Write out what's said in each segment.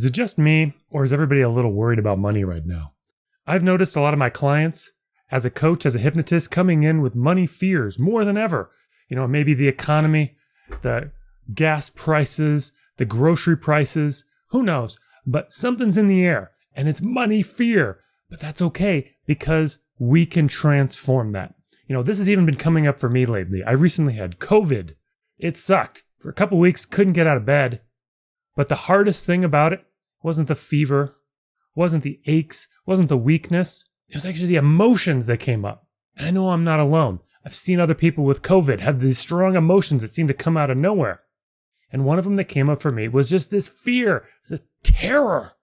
Is it just me, or is everybody a little worried about money right now? I've noticed a lot of my clients, as a coach, as a hypnotist, coming in with money fears more than ever. Maybe the economy, the gas prices, the grocery prices, who knows? But something's in the air, and it's money fear. But that's okay, because we can transform that. This has even been coming up for me lately. I recently had COVID. It sucked. For a couple weeks, couldn't get out of bed. But the hardest thing about it wasn't the fever, wasn't the aches, wasn't the weakness. It was actually the emotions that came up. And I know I'm not alone. I've seen other people with COVID have these strong emotions that seem to come out of nowhere. And one of them that came up for me was just this fear, this terror.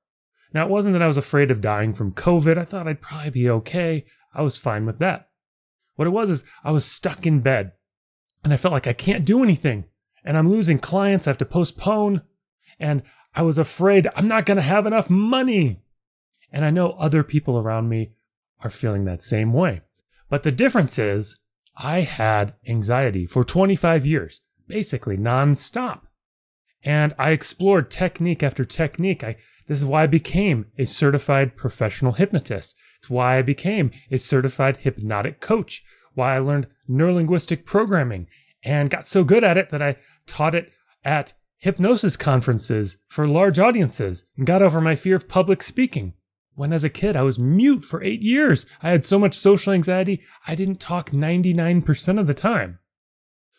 Now, it wasn't that I was afraid of dying from COVID. I thought I'd probably be okay. I was fine with that. What it was is I was stuck in bed, and I felt like I can't do anything. And I'm losing clients. I have to postpone. And I was afraid I'm not going to have enough money. And I know other people around me are feeling that same way. But the difference is I had anxiety for 25 years, basically nonstop. And I explored technique after technique. This is why I became a certified professional hypnotist. It's why I became a certified hypnotic coach. Why I learned neurolinguistic programming and got so good at it that I taught it at hypnosis conferences for large audiences and got over my fear of public speaking. When as a kid, I was mute for 8 years. I had so much social anxiety, I didn't talk 99% of the time.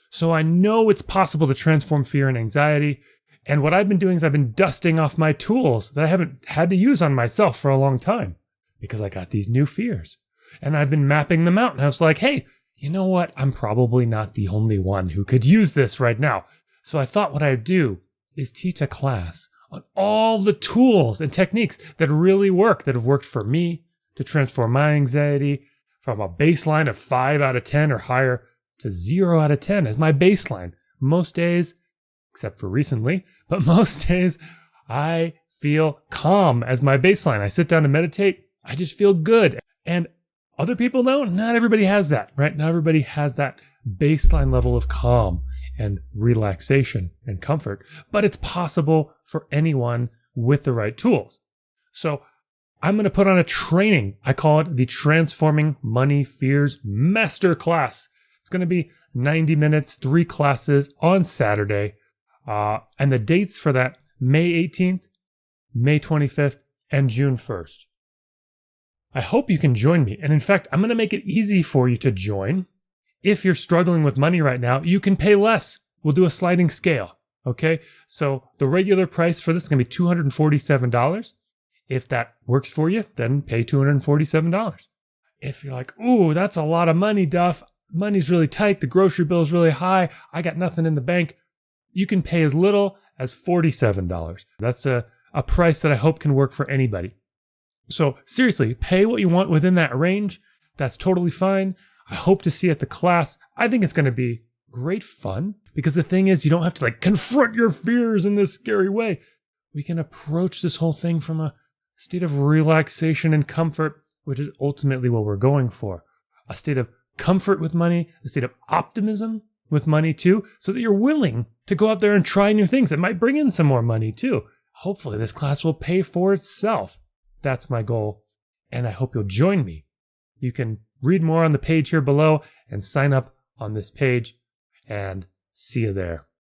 So I know it's possible to transform fear and anxiety. And what I've been doing is I've been dusting off my tools that I haven't had to use on myself for a long time because I got these new fears. And I've been mapping them out. And I was like, hey, you know what? I'm probably not the only one who could use this right now. So I thought what I'd do is teach a class on all the tools and techniques that really work, that have worked for me to transform my anxiety from a baseline of 5 out of 10 or higher to 0 out of 10 as my baseline. Most days, except for recently, but most days I feel calm as my baseline. I sit down to meditate. I just feel good. And other people don't. Not everybody has that, right? Not everybody has that baseline level of calm and relaxation and comfort, but it's possible for anyone with the right tools. So I'm going to put on a training. I call it the Transforming Money Fears Masterclass. It's going to be 90 minutes, 3 classes on Saturday. And the dates for that, May 18th, May 25th, and June 1st. I hope you can join me. And in fact, I'm going to make it easy for you to join. If you're struggling with money right now, you can pay less. We'll do a sliding scale, okay? So the regular price for this is going to be $247. If that works for you, then pay $247. If you're like, ooh, that's a lot of money, Duff. Money's really tight. The grocery bill is really high. I got nothing in the bank. You can pay as little as $47. That's a price that I hope can work for anybody. So seriously, pay what you want within that range. That's totally fine. I hope to see you at the class. I think it's going to be great fun because the thing is, you don't have to confront your fears in this scary way. We can approach this whole thing from a state of relaxation and comfort, which is ultimately what we're going for. A state of comfort with money, a state of optimism with money too, so that you're willing to go out there and try new things that might bring in some more money too. Hopefully this class will pay for itself. That's my goal, and I hope you'll join me. You can read more on the page here below and sign up on this page, and see you there.